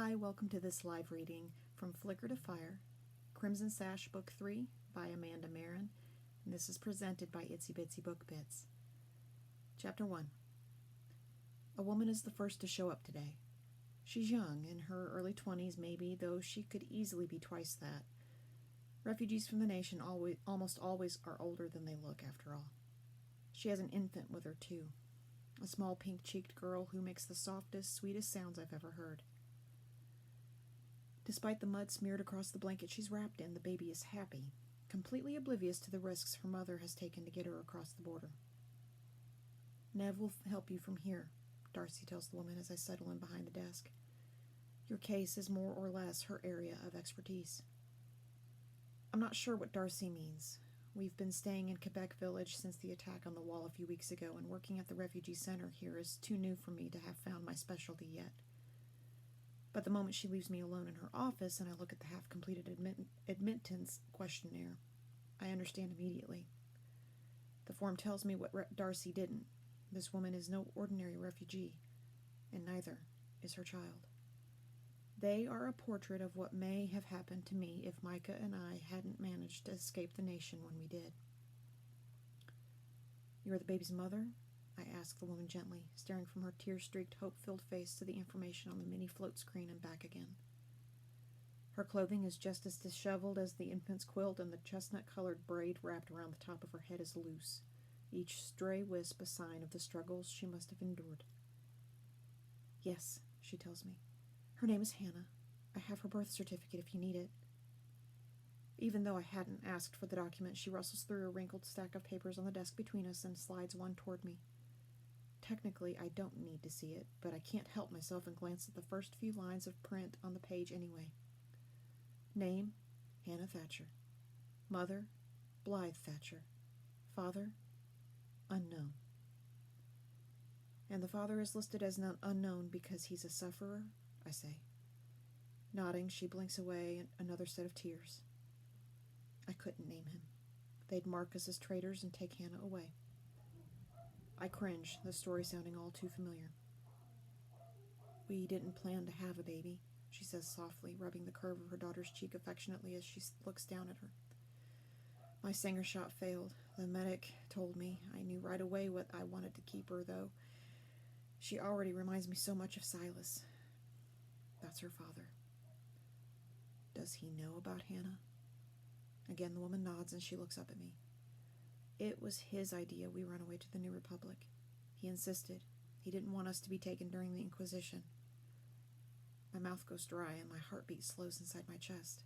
Hi, welcome to this live reading from Flicker to Fire, Crimson Sash Book 3 by Amanda Marin, and this is presented by Itsy Bitsy Book Bits. Chapter 1. A woman is the first to show up today. She's young, in her early 20s maybe, though she could easily be twice that. Refugees from the nation almost always are older than they look, after all. She has an infant with her, too. A small pink-cheeked girl who makes the softest, sweetest sounds I've ever heard. Despite the mud smeared across the blanket she's wrapped in, the baby is happy, completely oblivious to the risks her mother has taken to get her across the border. Nev will help you from here, Darcy tells the woman as I settle in behind the desk. Your case is more or less her area of expertise. I'm not sure what Darcy means. We've been staying in Quebec Village since the attack on the wall a few weeks ago, and working at the refugee center here is too new for me to have found my specialty yet. But the moment she leaves me alone in her office and I look at the half-completed admittance questionnaire, I understand immediately. The form tells me what Darcy didn't. This woman is no ordinary refugee, and neither is her child. They are a portrait of what may have happened to me if Micah and I hadn't managed to escape the nation when we did. You are the baby's mother? I asked the woman gently, staring from her tear-streaked, hope-filled face to the information on the mini float screen and back again. Her clothing is just as disheveled as the infant's quilt, and the chestnut-colored braid wrapped around the top of her head is loose, each stray wisp a sign of the struggles she must have endured. Yes, she tells me. Her name is Hannah. I have her birth certificate if you need it. Even though I hadn't asked for the document, she rustles through a wrinkled stack of papers on the desk between us and slides one toward me. Technically, I don't need to see it, but I can't help myself and glance at the first few lines of print on the page anyway. Name, Hannah Thatcher. Mother, Blythe Thatcher. Father, unknown. And the father is listed as unknown because he's a sufferer, I say. Nodding, she blinks away another set of tears. I couldn't name him. They'd mark us as traitors and take Hannah away. I cringe, the story sounding all too familiar. We didn't plan to have a baby, she says softly, rubbing the curve of her daughter's cheek affectionately as she looks down at her. My Sanger shot failed. The medic told me. I knew right away what I wanted to keep her, though. She already reminds me so much of Silas. That's her father. Does he know about Hannah? Again, the woman nods and she looks up at me. It was his idea we run away to the New Republic. He insisted. He didn't want us to be taken during the Inquisition. My mouth goes dry and my heartbeat slows inside my chest.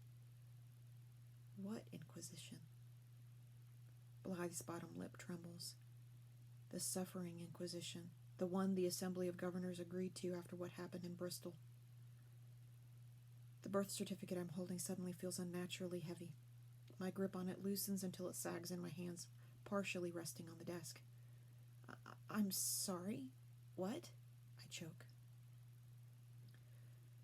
What Inquisition? Blythe's bottom lip trembles. The suffering Inquisition, the one the Assembly of Governors agreed to after what happened in Bristol. The birth certificate I'm holding suddenly feels unnaturally heavy. My grip on it loosens until it sags in my hands, partially resting on the desk. I'm sorry? What? I choke.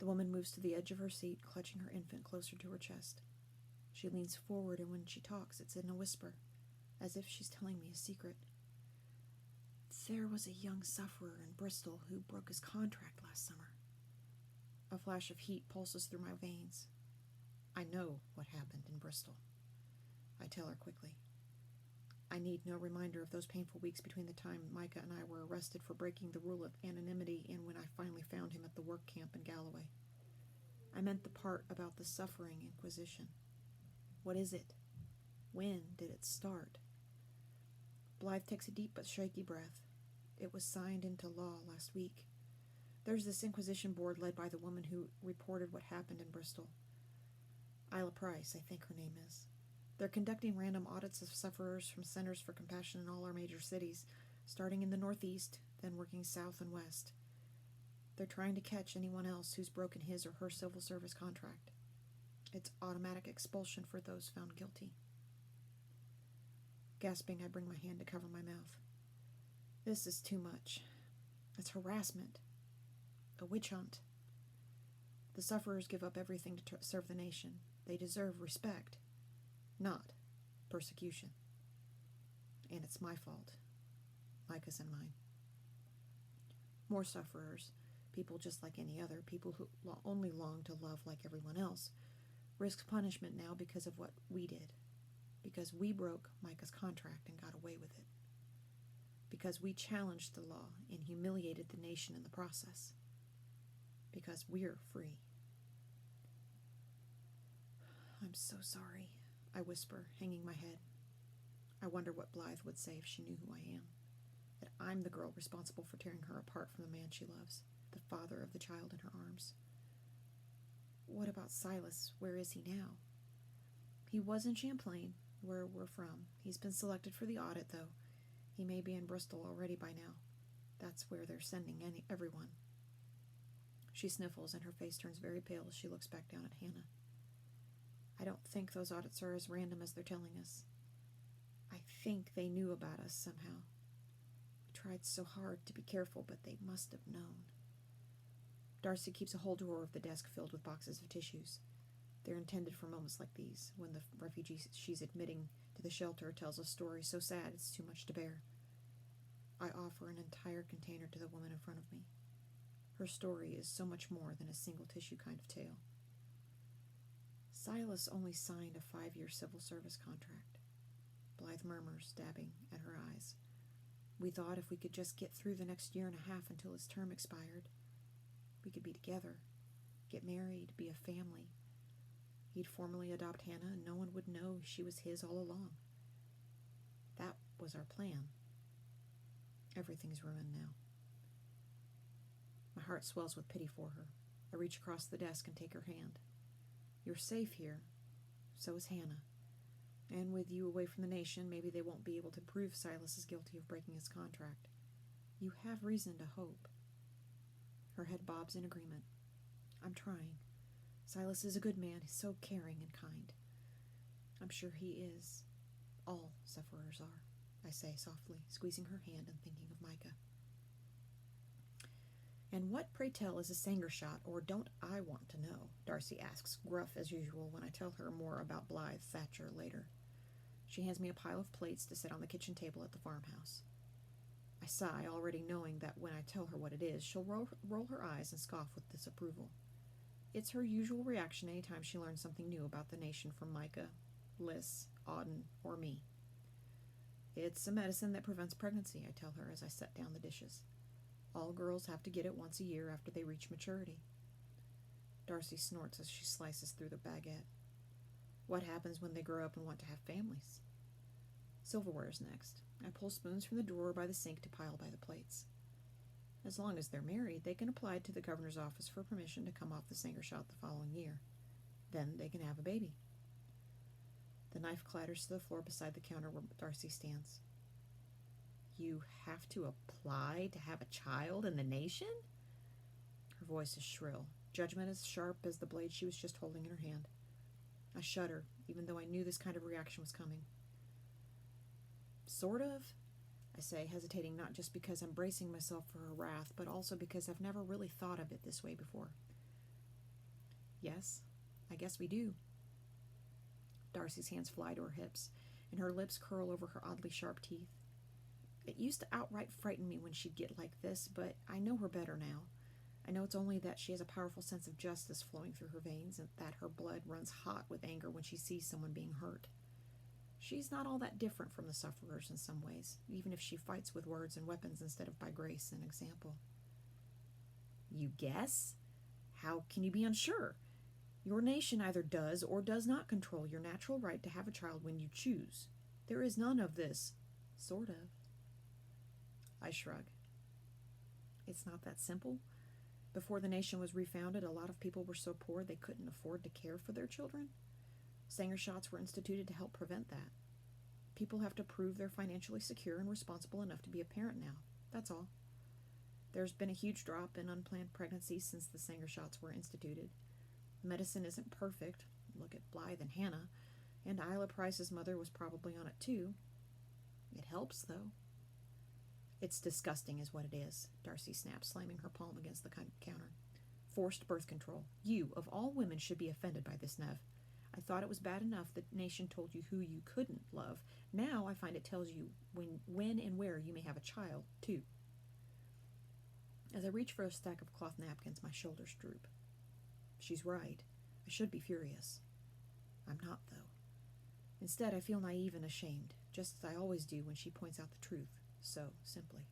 The woman moves to the edge of her seat, clutching her infant closer to her chest. She leans forward, and when she talks, it's in a whisper, as if she's telling me a secret. There was a young sufferer in Bristol who broke his contract last summer. A flash of heat pulses through my veins. I know what happened in Bristol. I tell her quickly. I need no reminder of those painful weeks between the time Micah and I were arrested for breaking the rule of anonymity and when I finally found him at the work camp in Galloway. I meant the part about the suffering Inquisition. What is it? When did it start? Blythe takes a deep but shaky breath. It was signed into law last week. There's this Inquisition board led by the woman who reported what happened in Bristol. Isla Price, I think her name is. They're conducting random audits of sufferers from Centers for Compassion in all our major cities, starting in the Northeast, then working south and west. They're trying to catch anyone else who's broken his or her civil service contract. It's automatic expulsion for those found guilty. Gasping, I bring my hand to cover my mouth. This is too much. It's harassment. A witch hunt. The sufferers give up everything to serve the nation. They deserve respect. Not persecution. And it's my fault. Micah's and mine. More sufferers. people just like any other, people who only long to love like everyone else, risk punishment now because of what we did, because we broke Micah's contract and got away with it, because we challenged the law and humiliated the nation in the process, because we're free. I'm so sorry, I whisper, hanging my head. I wonder what Blythe would say if she knew who I am, that I'm the girl responsible for tearing her apart from the man she loves, the father of the child in her arms. What about Silas? Where is he now? He was in Champlain, where we're from. He's been selected for the audit, though. He may be in Bristol already by now. That's where they're sending everyone. She sniffles, and her face turns very pale as she looks back down at Hannah. I don't think those audits are as random as they're telling us. I think they knew about us somehow. We tried so hard to be careful, but they must have known. Darcy keeps a whole drawer of the desk filled with boxes of tissues. They're intended for moments like these, when the refugee she's admitting to the shelter tells a story so sad it's too much to bear. I offer an entire container to the woman in front of me. Her story is so much more than a single tissue kind of tale. Silas only signed a 5-year civil service contract. Blythe murmurs, dabbing at her eyes. We thought if we could just get through the next year and a half until his term expired, we could be together, get married, be a family. He'd formally adopt Hannah, and no one would know she was his all along. That was our plan. Everything's ruined now. My heart swells with pity for her. I reach across the desk and take her hand. You're safe here. So is Hannah. And with you away from the nation, maybe they won't be able to prove Silas is guilty of breaking his contract. You have reason to hope. Her head bobs in agreement. I'm trying. Silas is a good man. He's so caring and kind. I'm sure he is. All sufferers are, I say softly, squeezing her hand and thinking of Micah. And what, pray tell, is a Sanger shot, or don't I want to know? Darcy asks, gruff as usual, when I tell her more about Blythe Thatcher later. She hands me a pile of plates to set on the kitchen table at the farmhouse. I sigh, already knowing that when I tell her what it is, she'll roll her eyes and scoff with disapproval. It's her usual reaction any time she learns something new about the nation from Micah, Liz, Auden, or me. It's a medicine that prevents pregnancy, I tell her as I set down the dishes. All girls have to get it once a year after they reach maturity. Darcy snorts as she slices through the baguette. What happens when they grow up and want to have families? Silverware's next. I pull spoons from the drawer by the sink to pile by the plates. As long as they're married, they can apply to the governor's office for permission to come off the Sanger shot the following year. Then they can have a baby. The knife clatters to the floor beside the counter where Darcy stands. You have to apply to have a child in the nation? Her voice is shrill, judgment as sharp as the blade she was just holding in her hand. I shudder, even though I knew this kind of reaction was coming. Sort of, I say, hesitating not just because I'm bracing myself for her wrath, but also because I've never really thought of it this way before. Yes, I guess we do. Darcy's hands fly to her hips, and her lips curl over her oddly sharp teeth. It used to outright frighten me when she'd get like this, but I know her better now. I know it's only that she has a powerful sense of justice flowing through her veins, and that her blood runs hot with anger when she sees someone being hurt. She's not all that different from the sufferers in some ways, even if she fights with words and weapons instead of by grace and example. You guess? How can you be unsure? Your nation either does or does not control your natural right to have a child when you choose. There is none of this. Sort of. I shrug. It's not that simple. Before the nation was refounded, a lot of people were so poor they couldn't afford to care for their children. Sanger shots were instituted to help prevent that. People have to prove they're financially secure and responsible enough to be a parent now. That's all. There's been a huge drop in unplanned pregnancies since the Sanger shots were instituted. Medicine isn't perfect. Look at Blythe and Hannah. And Isla Price's mother was probably on it too. It helps, though. It's disgusting is what it is, Darcy snaps, slamming her palm against the counter. Forced birth control. You, of all women, should be offended by this, Nev. I thought it was bad enough the nation told you who you couldn't love. Now I find it tells you when and where you may have a child, too. As I reach for a stack of cloth napkins, my shoulders droop. She's right. I should be furious. I'm not, though. Instead, I feel naive and ashamed, just as I always do when she points out the truth, so simply.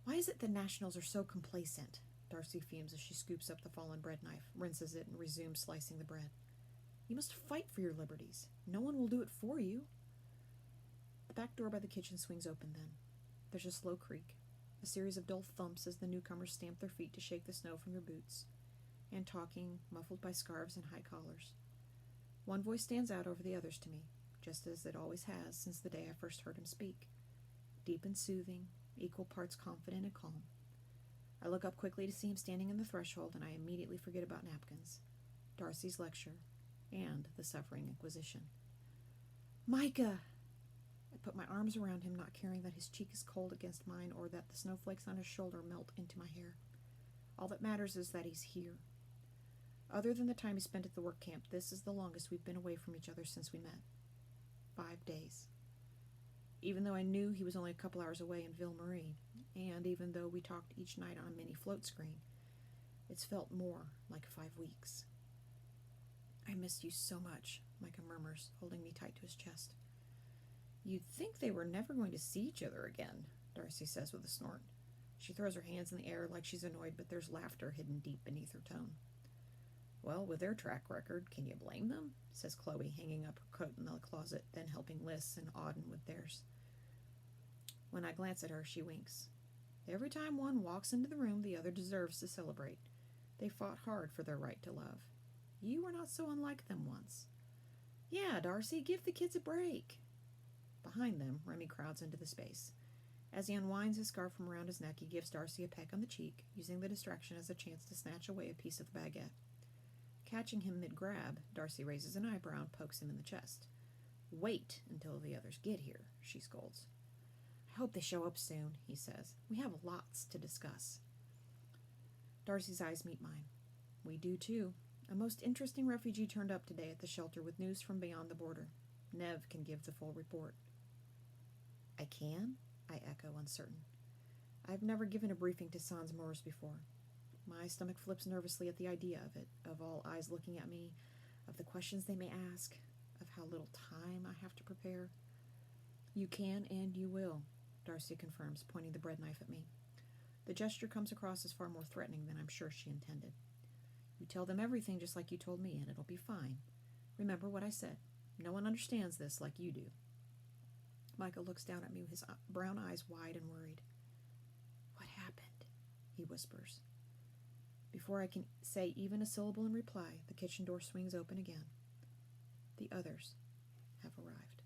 Why is it the Nationals are so complacent? Darcy fumes as she scoops up the fallen bread knife, rinses it, and resumes slicing the bread. You must fight for your liberties. No one will do it for you. The back door by the kitchen swings open then. There's a slow creak, a series of dull thumps as the newcomers stamp their feet to shake the snow from their boots, and talking, muffled by scarves and high collars. One voice stands out over the others to me, just as it always has since the day I first heard him speak. Deep and soothing, equal parts confident and calm. I look up quickly to see him standing in the threshold, and I immediately forget about napkins, Darcy's lecture, and the suffering Inquisition. Micah! I put my arms around him, not caring that his cheek is cold against mine or that the snowflakes on his shoulder melt into my hair. All that matters is that he's here. Other than the time he spent at the work camp, this is the longest we've been away from each other since we met. 5 days. Even though I knew he was only a couple hours away in Marin, and even though we talked each night on a mini float screen, it's felt more like 5 weeks. I missed you so much, Micah murmurs, holding me tight to his chest. You'd think they were never going to see each other again, Darcy says with a snort. She throws her hands in the air like she's annoyed, but there's laughter hidden deep beneath her tone. Well, with their track record, can you blame them? Says Chloe, hanging up her coat in the closet, then helping Liz and Auden with theirs. When I glance at her, she winks. Every time one walks into the room, the other deserves to celebrate. They fought hard for their right to love. You were not so unlike them once. Yeah, Darcy, give the kids a break. Behind them, Remy crowds into the space. As he unwinds his scarf from around his neck, he gives Darcy a peck on the cheek, using the distraction as a chance to snatch away a piece of the baguette. Catching him mid-grab, Darcy raises an eyebrow and pokes him in the chest. Wait until the others get here, she scolds. I hope they show up soon, he says. We have lots to discuss. Darcy's eyes meet mine. We do too. A most interesting refugee turned up today at the shelter with news from beyond the border. Nev can give the full report. I can? I echo, uncertain. I've never given a briefing to Sans Moors before. My stomach flips nervously at the idea of it, of all eyes looking at me, of the questions they may ask, of how little time I have to prepare. You can and you will, Darcy confirms, pointing the bread knife at me. The gesture comes across as far more threatening than I'm sure she intended. You tell them everything just like you told me, and it'll be fine. Remember what I said. No one understands this like you do. Michael looks down at me, his brown eyes wide and worried. What happened? He whispers. Before I can say even a syllable in reply, the kitchen door swings open again. The others have arrived.